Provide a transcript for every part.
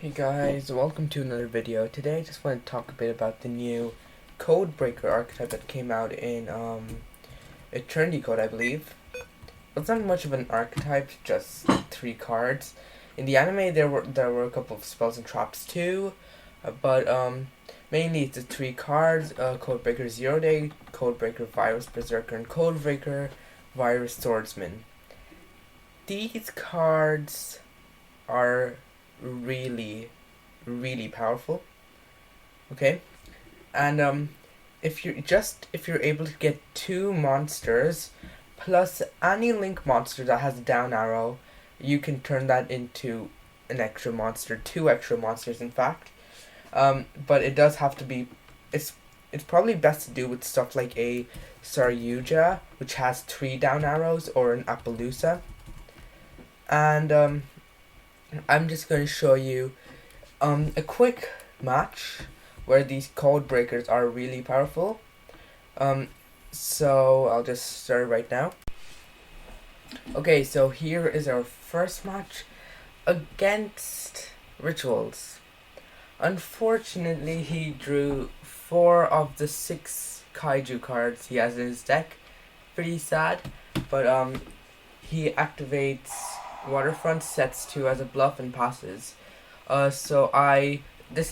Hey guys, welcome to another video. Today I just want to talk a bit about the new Codebreaker archetype that came out in Eternity Code, I believe. It's not much of an archetype, just 3 cards. In the anime there were a couple of spells and traps too, but mainly it's the 3 cards, Codebreaker 0 Day, Codebreaker Virus Berserker, and Codebreaker Virus Swordsman. These cards are really powerful, okay? And if you're able to get 2 monsters plus any link monster that has a down arrow, you can turn that into an extra monster, 2 extra monsters in fact. But it does have to be, it's probably best to do with stuff like a Yugioh, which has 3 down arrows, or an Appaloosa. And I'm just going to show you a quick match where these code breakers are really powerful. So I'll just start right now. Okay, so here is our first match against Rituals. Unfortunately, he drew 4 of the 6 kaiju cards he has in his deck. Pretty sad, but he activates Waterfront, sets 2 as a bluff, and passes. This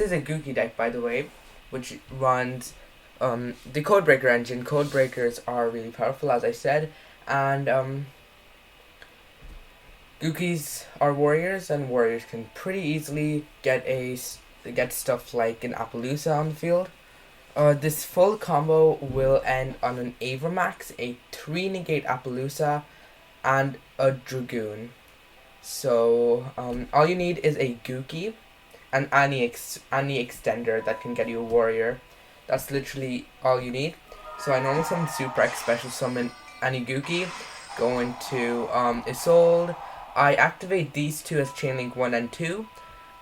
is a Gookie deck, by the way, which runs the Codebreaker engine. Codebreakers are really powerful, as I said, and Gookies are warriors, and warriors can pretty easily get stuff like an Appaloosa on the field. This full combo will end on an Avermax, a 3 negate Appaloosa, and a Dragoon. So all you need is a Gookie and any extender that can get you a warrior. That's literally all you need. So I normally summon Super X, special summon any Gookie, go into Isolde. I activate these 2 as Chainlink 1 and 2,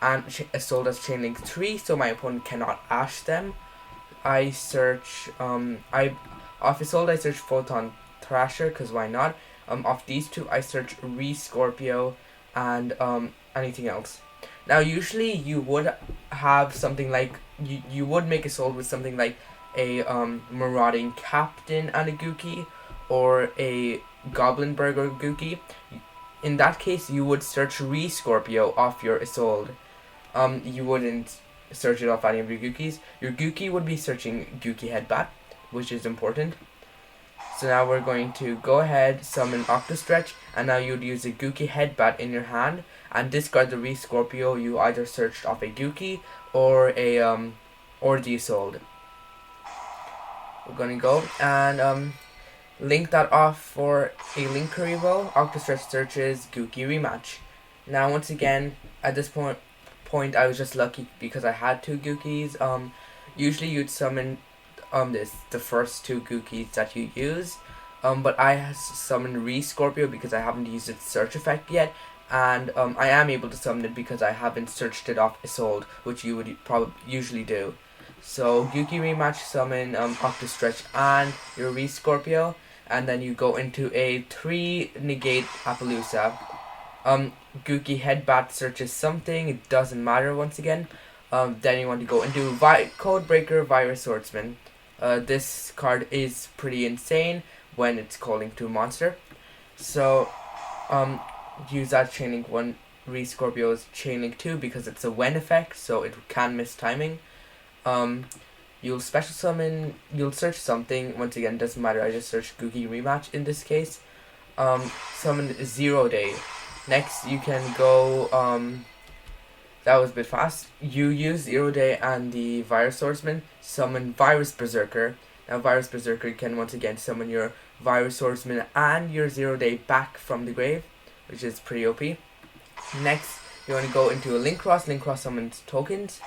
and Isolde as Chainlink 3, so my opponent cannot Ash them. I search off Isolde I search Photon Thrasher, because why not? Off these 2 I search Re-Scorpio and anything else. Now usually you would have something like, you would make a sold with something like a Marauding Captain and a Gookie, or a Goblin Burger Gookie. In that case you would search Re-Scorpio off your Isolde. You wouldn't search it off any of your Gookies. Your Gookie would be searching Gookie Headbat, which is important. So now we're going to go ahead, summon Octostretch, and now you'd use a Gookie Headbat in your hand and discard the Re-Scorpio you either searched off a Gookie or the Isolde. We're gonna go and link that off for a Link Karibo. Octostretch searches Gookie Rematch. Now once again, at this point I was just lucky because I had 2 Gookies. Usually you'd summon the first 2 Gookies that you use, but I summoned Re-Scorpio because I haven't used its search effect yet, and I am able to summon it because I haven't searched it off Isolde, which you would usually do. So Gookie Rematch, summon Octostretch and your Re-Scorpio, and then you go into a 3 negate Appaloosa. Gookie Headbat searches something, it doesn't matter once again. Then you want to go into Codebreaker Virus Swordsman. This card is pretty insane when it's calling to a monster. So use that Chainlink 1, Re-Scorpio's Chainlink 2 because it's a when effect, so it can miss timing. You'll special summon, you'll search something, once again doesn't matter, I just searched Gookie Rematch in this case. Summon 0 Day. Next you can go, that was a bit fast. You use 0 Day and the Virus Swordsman, summon Virus Berserker. Now Virus Berserker can once again summon your Virus Swordsman and your 0 Day back from the grave, which is pretty OP. Next, you want to go into a Link Cross. Link Cross summons tokens.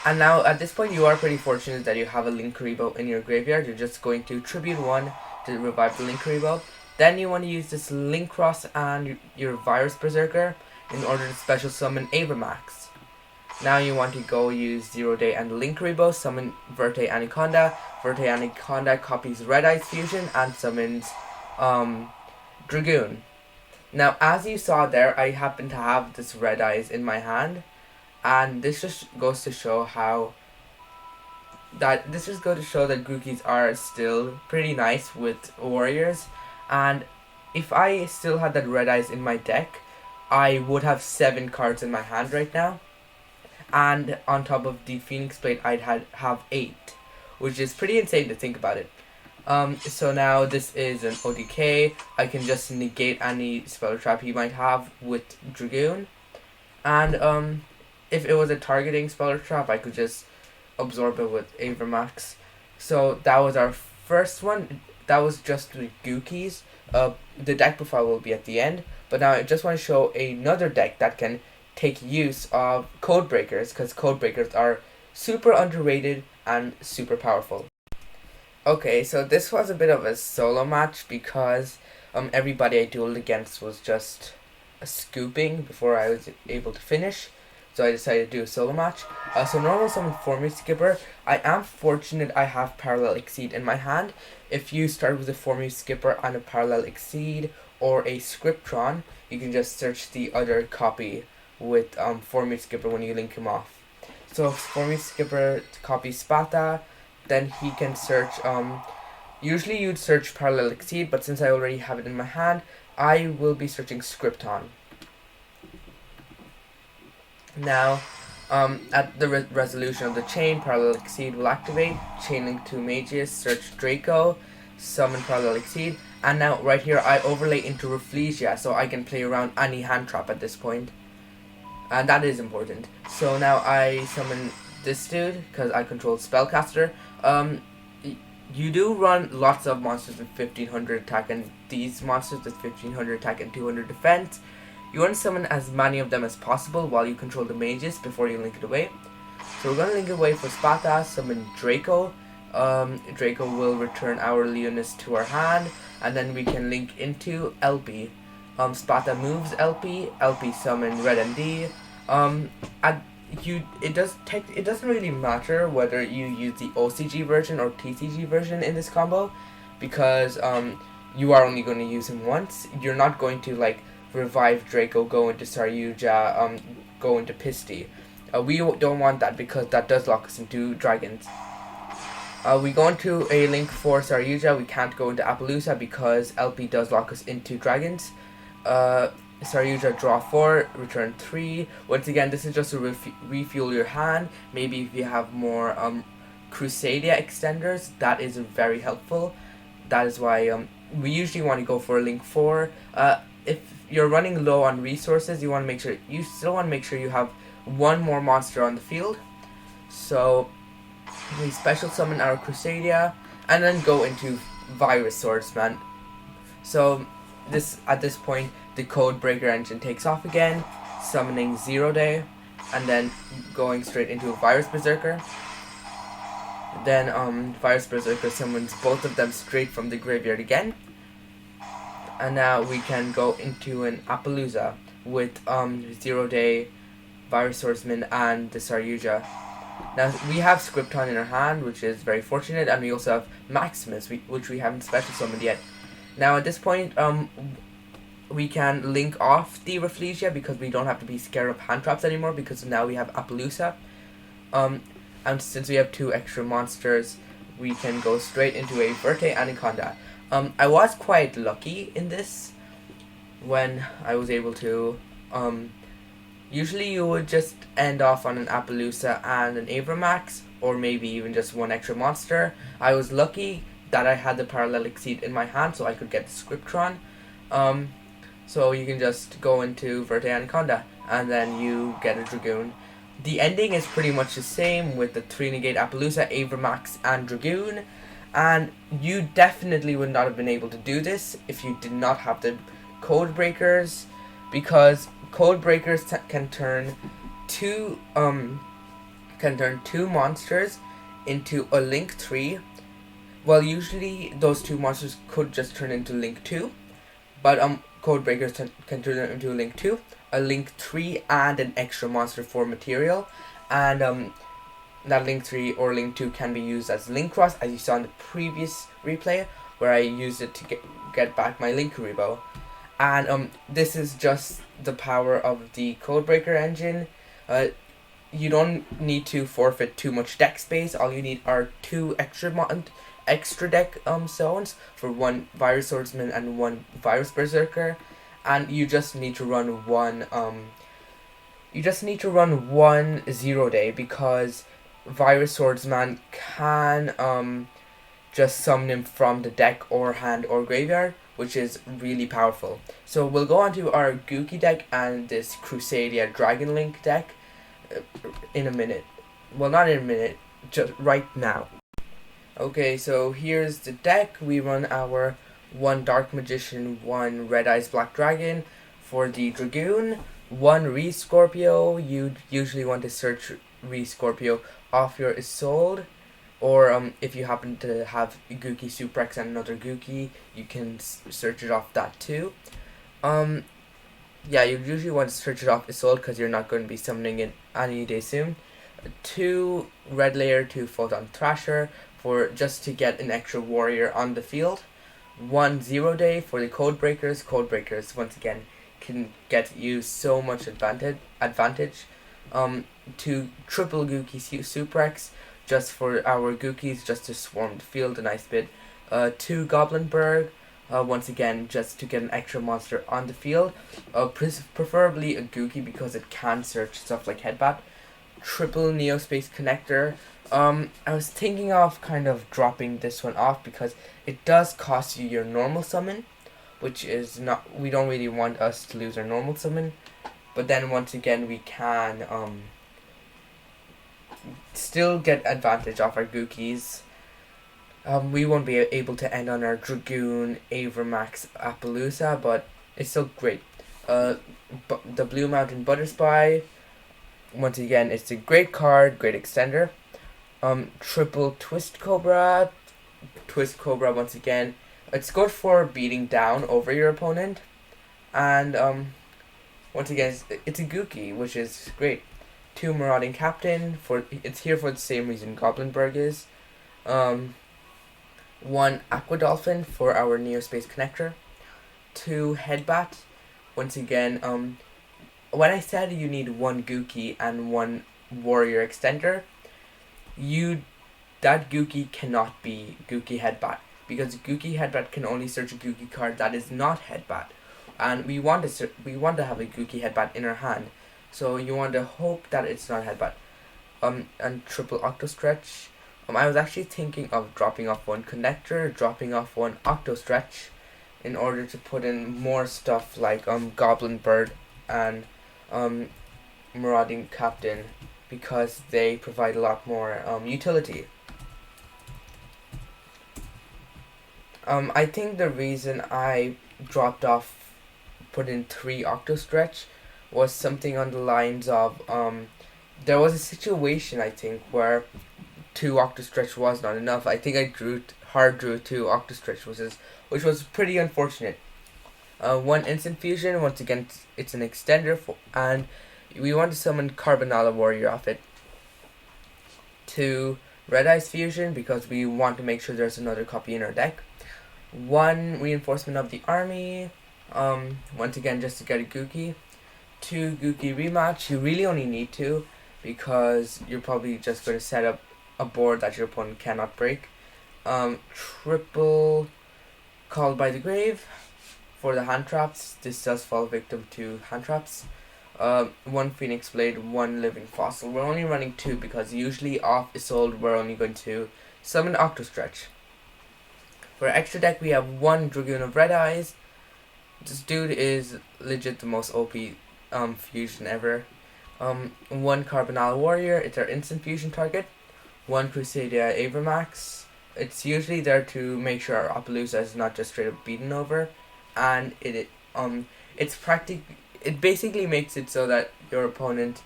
And now at this point you are pretty fortunate that you have a Link Karibo in your graveyard. You're just going to Tribute 1 to revive the Link Karibo. Then you want to use this Link Cross and your Virus Berserker in order to special summon Avermax. Now you want to go use 0 Day and Link Karibo, summon Verte Anaconda. Verte Anaconda copies Red Eyes Fusion and summons Dragoon. Now, as you saw there, I happen to have this red eyes in my hand, and this just goes to show that Gookies are still pretty nice with warriors, and if I still had that red eyes in my deck, I would have 7 cards in my hand right now, and on top of the Phoenix Blade, I'd have 8, which is pretty insane to think about it. So now this is an OTK. I can just negate any spell trap he might have with Dragoon, and if it was a targeting spell trap, I could just absorb it with Avermax. So that was our first one. That was just with Gookies. The deck profile will be at the end, but now I just want to show another deck that can take use of Codebreakers, because Codebreakers are super underrated and super powerful. Okay, so this was a bit of a solo match because everybody I dueled against was just scooping before I was able to finish. So I decided to do a solo match. So normal summon Formula Skipper. I am fortunate I have Parallel Exceed in my hand. If you start with a Formula Skipper and a Parallel Exceed or a Scriptron, you can just search the other copy with Formula Skipper when you link him off. So if Formula Skipper copies Sparta, then he can search, usually you'd search Parallel Exceed, but since I already have it in my hand, I will be searching Scripton. Now, at the resolution of the chain, Parallel Exceed will activate, chain link to Mages, search Draco, summon Parallel Exceed, and now right here I overlay into Rafflesia, so I can play around any hand trap at this point. And that is important. So now I summon this dude, because I control Spellcaster. You do run lots of monsters with 1500 attack, and these monsters with 1500 attack and 200 defense. You want to summon as many of them as possible while you control the mages before you link it away. So we're going to link it away for Sparta, summon Draco. Draco will return our Leonis to our hand, and then we can link into LP. Sparta moves LP summon Red MD. It doesn't really matter whether you use the OCG version or TCG version in this combo, because you are only going to use him once. You're not going to like revive Draco, go into Saryuja, go into Pisty. We don't want that because that does lock us into dragons. We go into a link for Saryuja. We can't go into Appaloosa because LP does lock us into dragons. Saryuja, draw 4, return 3. Once again, this is just to refuel your hand. Maybe if you have more Crusader extenders, that is very helpful. That is why we usually want to go for link 4. If you're running low on resources, you still want to make sure you have one more monster on the field. So we special summon our Crusader and then go into Virus Swordsman. So at this point, the Codebreaker engine takes off again, summoning 0 Day, and then going straight into a Virus Berserker. Then Virus Berserker summons both of them straight from the graveyard again. And now we can go into an Appaloosa with 0 Day, Virus Swordsman, and the Saryuja. Now we have Scripton in our hand, which is very fortunate, and we also have Maximus, which we haven't special summoned yet. Now at this point, we can link off the Rafflesia because we don't have to be scared of hand traps anymore, because now we have Appaloosa. And since we have 2 extra monsters, we can go straight into a Verte Anaconda. I was quite lucky in this when I was able to. Usually you would just end off on an Appaloosa and an Avermax, or maybe even just 1 extra monster. I was lucky that I had the Parallel Exceed in my hand, so I could get the Scriptron. So you can just go into Verte Anaconda, and then you get a Dragoon. The ending is pretty much the same with the 3 negate Appaloosa, Avermax, and Dragoon. And you definitely would not have been able to do this if you did not have the Codebreakers, because Codebreakers can turn two monsters into a link 3. Well, usually those 2 monsters could just turn into link 2, but Codebreakers can turn them into a link 2, a link 3, and an extra monster for material, and that link 3 or link 2 can be used as link cross, as you saw in the previous replay where I used it to get back my link Kuriboh. And this is just the power of the Codebreaker engine. You don't need to forfeit too much deck space. All you need are two extra deck zones for one Virus Swordsman and one Virus Berserker, and you just need to run one 0 day, because Virus Swordsman can just summon him from the deck or hand or graveyard, which is really powerful. So we'll go on to our Gookie deck and this Crusader Dragon Link deck in a minute. Well, not in a minute, just right now. Okay, so here's the deck. We run our 1 Dark Magician, 1 Red Eyes Black Dragon for the Dragoon, 1 Re-Scorpio. You'd usually want to search Re-Scorpio off your Isolde, or if you happen to have Gookie Suprex and another Gookie, you can search it off that too. Yeah, you usually want to search it off Isolde because you're not going to be summoning it any day soon. 2 Red Layer, 2 Photon Thrasher for just to get an extra warrior on the field. 1 0-day for the Codebreakers. Codebreakers once again can get you so much advantage. 2 triple Gookie Suprex just for our Gookies, just to swarm the field a nice bit. 2 Goblinberg, once again just to get an extra monster on the field. Preferably a Gookie because it can search stuff like Headbat. Triple Neospace Connector. I was thinking of kind of dropping this one off because it does cost you your normal summon, which is not, we don't really want us to lose our normal summon. But then once again we can still get advantage off our Gookies. We won't be able to end on our Dragoon, Avermax, Appaloosa, but it's still great. The Blue Mountain Butterspy, once again, it's a great card, great extender. Triple Twist Cobra. Twist Cobra, once again, it's good for beating down over your opponent. And once again, it's a Gookie, which is great. 2 Marauding Captain, it's here for the same reason Goblinberg is. 1 Aqua Dolphin for our Neospace Connector. 2 Headbat. Once again, when I said you need 1 Gookie and 1 Warrior Extender, that Gookie cannot be Gookie Headbat, because Gookie Headbat can only search a Gookie card that is not Headbat, and we want to have a Gookie Headbat in our hand, so you want to hope that it's not Headbat. And triple Octo Stretch. I was actually thinking of dropping off 1 Connector, dropping off 1 Octo Stretch, in order to put in more stuff like Goblin Bird and Marauding Captain, because they provide a lot more utility. I think the reason I dropped off, put in 3 Octo Stretch, was something on the lines of there was a situation I think where 2 Octo Stretch was not enough. I think I hard drew 2 Octo Stretch, which was pretty unfortunate. 1 Instant Fusion, once again it's an extender and we want to summon Carbonala Warrior off it. 2 Red Eyes Fusion because we want to make sure there's another copy in our deck. 1 Reinforcement of the Army, once again just to get a Gookie. 2 Gookie Rematch, you really only need 2 because you're probably just going to set up a board that your opponent cannot break. Triple Called by the Grave for the hand traps. This does fall victim to hand traps. 1 Phoenix Blade, 1 Living Fossil. We're only running 2 because usually off Isolde we're only going to summon Octo Stretch. For our extra deck we have 1 Dragoon of Red Eyes. This dude is legit the most OP fusion ever. 1 Carbonal Warrior, it's our instant fusion target. 1 Crusader Avermax. It's usually there to make sure our Appaloosa is not just straight up beaten over, and it basically makes it so that your opponent,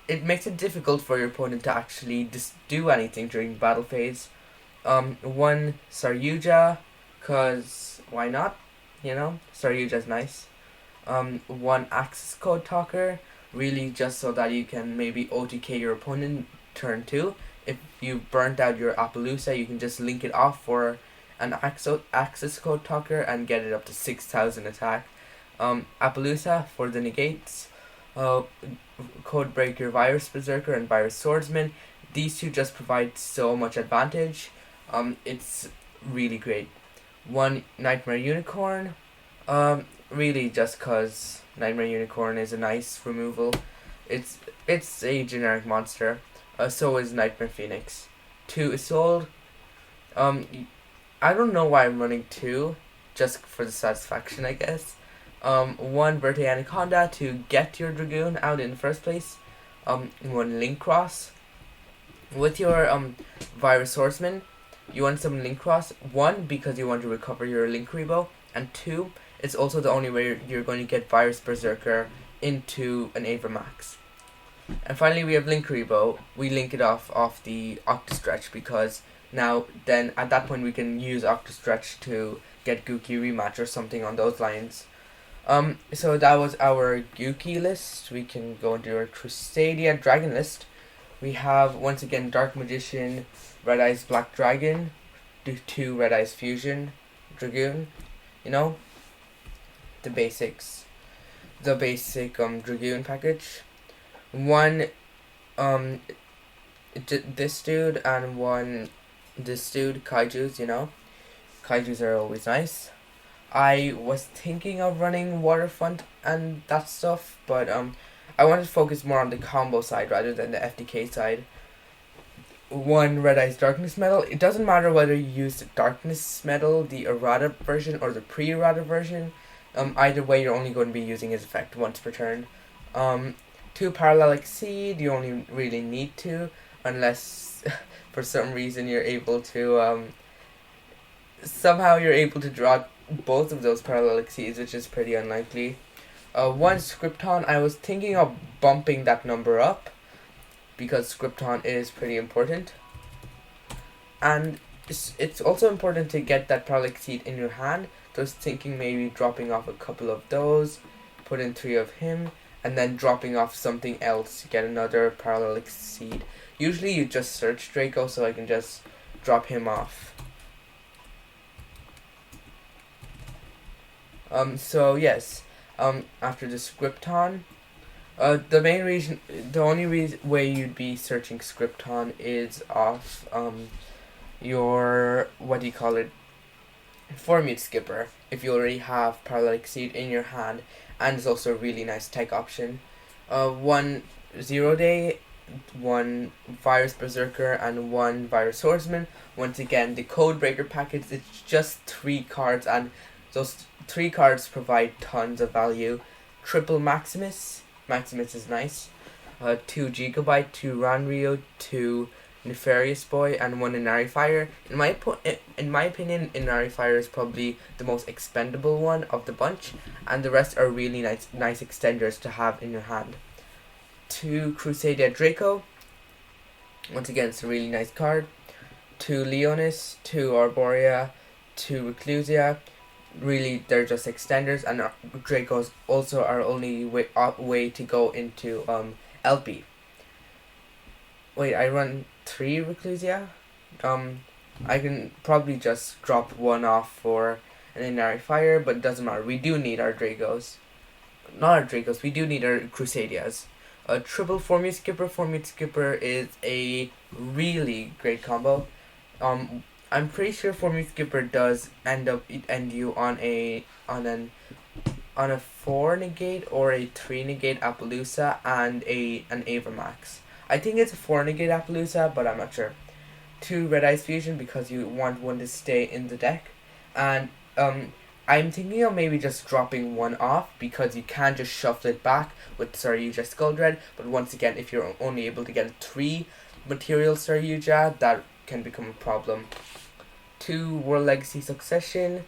it makes it difficult for your opponent to actually do anything during battle phase. 1 Saryuja, cause why not? You know, Saryuja's nice. 1 Access Code Talker, really just so that you can maybe OTK your opponent turn 2. If you burnt out your Appaloosa, you can just link it off for an access code talker and get it up to 6,000 attack. Appaloosa for the negates. Codebreaker, Virus Berserker, and Virus Swordsman. These two just provide so much advantage. It's really great. One Nightmare Unicorn. Really just cause Nightmare Unicorn is a nice removal. It's a generic monster. So is Nightmare Phoenix. 2 Isolde. I don't know why I'm running 2, just for the satisfaction, I guess. 1 Verte Anaconda to get your Dragoon out in the first place. 1 Link Cross. With your Virus Swordsman, you want some Link Cross. 1, because you want to recover your Link Rebo, and 2, it's also the only way you're going to get Virus Berserker into an Avermax. And finally, we have Link Rebo. We link it off the Octastretch because now then at that point we can use Octastretch to get Gookie rematch or something on those lines. So that was our Gookie list. We can go into our Crusader Dragon list. We have once again Dark Magician, Red Eyes Black Dragon, 2 Red Eyes Fusion, Dragoon, you know, the basics, the basic Dragoon package. 1 this dude and 1 this dude, Kaijus, you know. Kaijus are always nice. I was thinking of running Waterfront and that stuff, but I wanted to focus more on the combo side rather than the FDK side. 1 Red Eyes Darkness Metal. It doesn't matter whether you use the Darkness Metal, the errata version, or the pre-errata version. Either way, you're only going to be using his effect once per turn. 2 Parallel Exceed. You only really need 2, unless for some reason you're able to somehow you're able to draw both of those Parallel Exceeds, which is pretty unlikely. 1 Scripton. I was thinking of bumping that number up because Scripton is pretty important, and it's also important to get that Parallel Exceed in your hand. So I was thinking maybe dropping off a couple of those, put in 3 of him, and then dropping off something else to get another Parallel Exceed. Usually you just search Draco, so I can just drop him off. So yes, after the Scripton, the only way you'd be searching Scripton is off your, what do you call it, Formute Skipper, if you already have Parallel Exceed in your hand, and it's also a really nice tech option. 1 Zero Day, 1 Virus Berserker, and 1 Virus Swordsman. Once again, the Codebreaker package, it's just 3 cards, and those 3 cards provide tons of value. Triple Maximus is nice. 2 Gigabyte, 2 Ranryo, 2 Nefarious Boy, and 1 Inari Fire. In my opinion, Inari Fire is probably the most expendable one of the bunch, and the rest are really nice extenders to have in your hand. 2 Crusader Draco. Once again, it's a really nice card. 2 Leonis, 2 Arborea, 2 Reclusia. Really, they're just extenders, and Dracos also are only way to go into LP. Wait, I run 3 Reclusia? I can probably just drop 1 off for an Inari Fire, but it doesn't matter. We do need our Dracos. Not our Dracos, we do need our Crusadias. A triple Formute Skipper. Formute Skipper is a really great combo. I'm pretty sure Formute Skipper does end you on a 4 negate or a 3 negate Appaloosa and an Avermax. I think it's a 4 negate Appaloosa, but I'm not sure. 2 Red Eyes Fusion because you want 1 to stay in the deck, and I'm thinking of maybe just dropping 1 off because you can just shuffle it back with Saryuja Skuldred, but once again, if you're only able to get 3 material Saryuja, that can become a problem. 2 World Legacy Succession.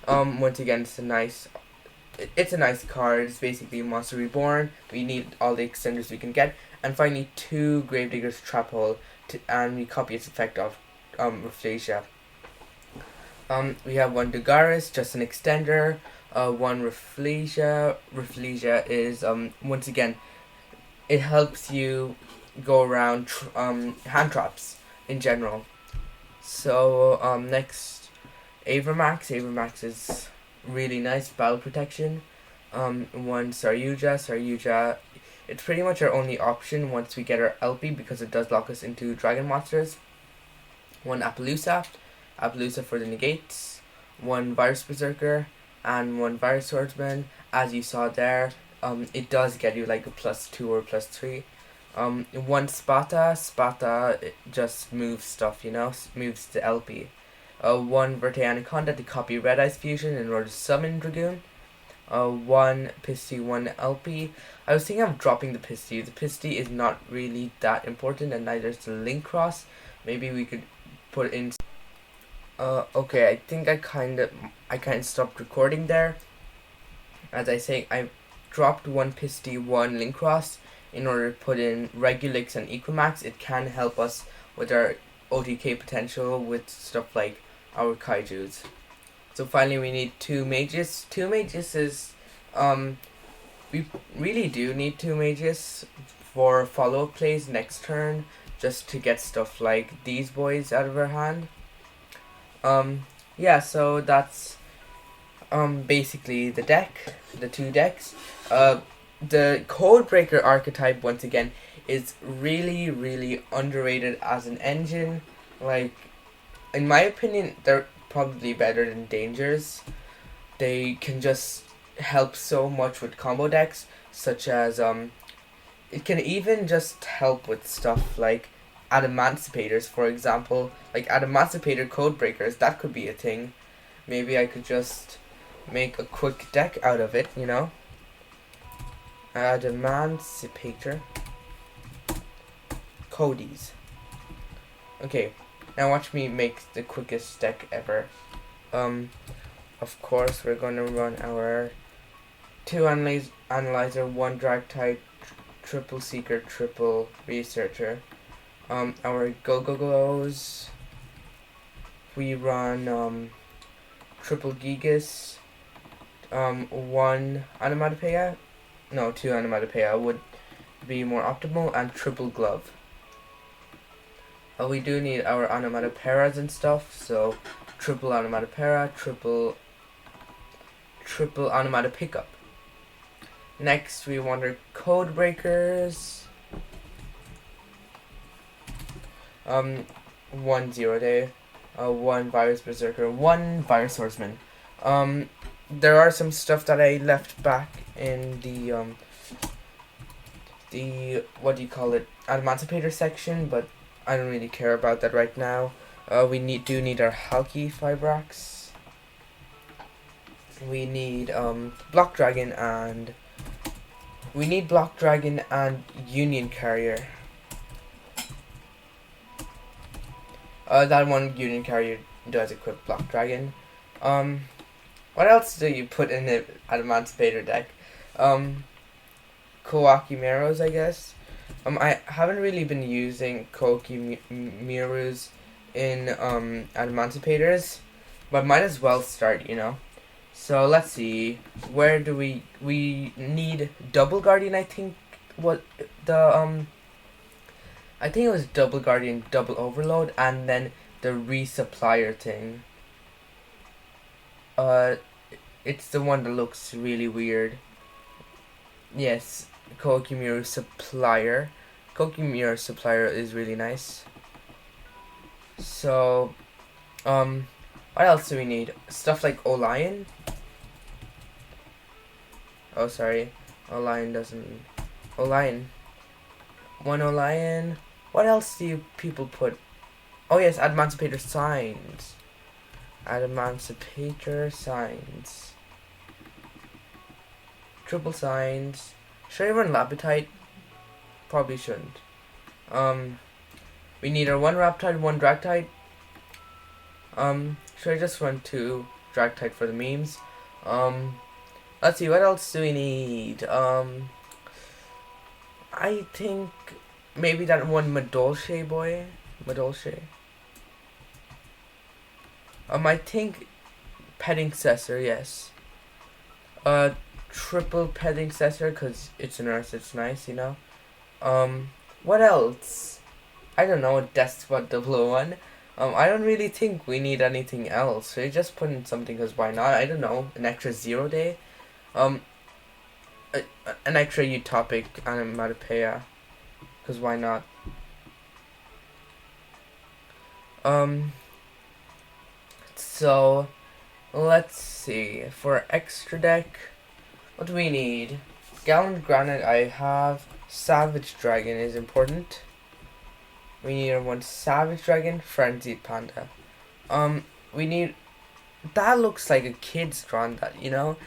Once again, it's a nice card. It's basically Monster Reborn. We need all the extenders we can get. And finally, 2 Gravedigger's Trap Hole, and we copy its effect of Rafflesia. We have 1 Dugaris, just an extender. 1 Rafflesia. Rafflesia is once again, it helps you go around hand traps in general. So next Avermax is really nice battle protection. One Saryuja. It's pretty much our only option once we get our LP because it does lock us into dragon monsters. One Appaloosa for the negates. One Virus Berserker and one Virus Swordsman. As you saw there, it does get you like a +2 or +3. One Spata, it just moves stuff, moves the LP. One Verte Anaconda to copy Red Eyes Fusion in order to summon Dragoon. One Pisty, one LP. I was thinking of dropping the Pisty. The Pisty is not really that important, and neither is the Link Cross. Maybe we could put in. Okay, I think I kind of stopped recording there. As I say, I dropped one Pisty, one Link Cross in order to put in Regulix and Equimax. It can help us with our OTK potential with stuff like our Kaijus. So finally we need 2 mages. 2 mages is, we really do need 2 mages for follow-up plays next turn, just to get stuff like these boys out of our hand. Yeah, so that's basically the deck, the 2 decks. The Codebreaker archetype, once again, is really, really underrated as an engine. Like, in my opinion, they're probably better than Dangers. They can just help so much with combo decks, such as, it can even just help with stuff like Adamanticators, for example. Like Adamanticator Codebreakers, that could be a thing. Maybe I could just make a quick deck out of it, Adamanticator Codies. Okay, now watch me make the quickest deck ever. Of course, we're gonna run our 2 Analyzer, 1 Drag Type, triple Seeker, triple Researcher. Our Go-Go-Go's, we run triple Gigas, 1 Onomatopoeia, no, 2 Onomatopoeia would be more optimal, and triple Glove. We do need our Onomatopoeias and stuff, so triple Onomatopoeia, triple Onomatopoeia. Next, we want our Codebreakers. 1 Zero Day, 1 Virus Berserker, 1 Virus Swordsman. There are some stuff that I left back in the what do you call it, Emancipator section, but I don't really care about that right now. We do need our Halki Fibrax. We need Block Dragon and Union Carrier. That one Union Carrier does equip Block Dragon. What else do you put in the Emancipator deck? Kawaki Mirrors, I guess. I haven't really been using Kawaki Mirrors in Emancipators, but might as well start, So let's see. Where do we need Double Guardian? I think I think it was Double Guardian, Double Overload, and then the Resupplier thing. It's the one that looks really weird. Yes, Kokimura Supplier. Kokimura Supplier is really nice. So, what else do we need? Stuff like Olion. Oh, sorry. Olion doesn't... Olion. 1 Olion. What else do people put? Oh yes, Emancipator Signs. Emancipator Signs. Triple Signs. Should I run Lapitite? Probably shouldn't. We need our 1 Raptide, 1 Dragtite. Should I just run 2 Dragtite for the memes? Let's see, what else do we need? I think maybe that 1 Madolche boy. Madolche. I think Petting Cessor, yes. Triple Petting Cessor, because it's a nurse, it's nice, What else? I don't know, Despot 001. I don't really think we need anything else. So you just put in something because why not? I don't know, an extra 0 day, um, an extra utopic onomatopoeia, because why not? So let's see, for extra deck, what do we need? Gallant Granite I have. Savage Dragon is important. We need one Savage Dragon, Frenzied Panda. We need, that looks like a kid's drawn that, you know?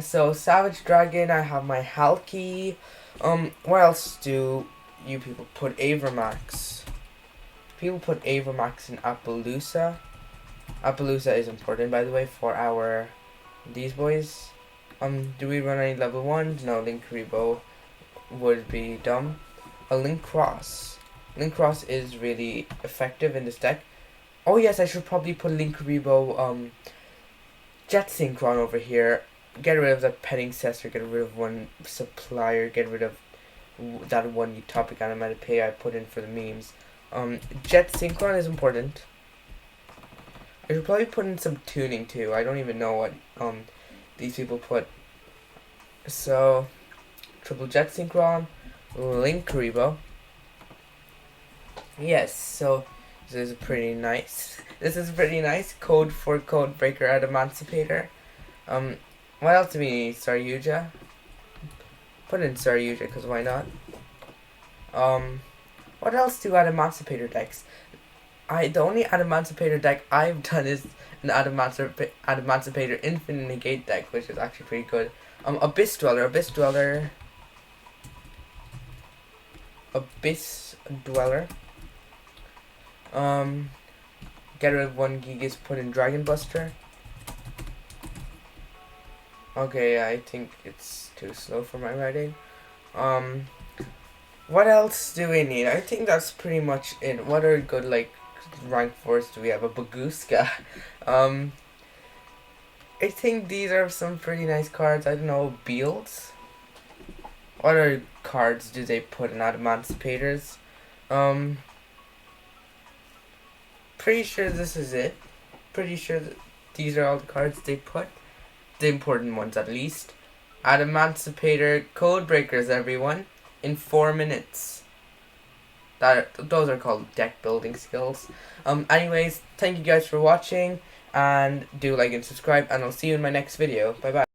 So Savage Dragon, I have my Halki. What else do you people put? Avermax. People put Avermax in Appaloosa. Appaloosa is important, by the way, for our these boys. Do we run any level 1s? No, Link Rebo would be dumb. A Link Cross. Link Cross is really effective in this deck. Oh yes, I should probably put Link Rebo Jet Synchron over here. Get rid of the Petting Cessor, get rid of one Supplier, get rid of that one Utopic Onomatopoeia I put in for the memes. Jet Synchron is important. I should probably put in some tuning too. I don't even know what these people put. So triple Jet Synchron, Link Rebo. Yes, so this is pretty nice. This is pretty nice. Code for Codebreaker at Emancipator. What else do we need? Yugioh. Put in Yugioh because why not? What else do Emancipator decks? The only Emancipator deck I've done is an Emancipator Infinite Negate deck, which is actually pretty good. Abyss Dweller. Get rid of one Gigas, put in Dragon Buster. Okay, I think it's too slow for my writing. What else do we need? I think that's pretty much it. What are good, like, rank 4s do we have? A Baguska. I think these are some pretty nice cards. I don't know, Beals? What other cards do they put in Emancipators? Pretty sure this is it. Pretty sure that these are all the cards they put. The important ones, at least. Emancipator Codebreakers, everyone. In 4 minutes. Those are called deck building skills. Anyways, thank you guys for watching. And do like and subscribe. And I'll see you in my next video. Bye bye.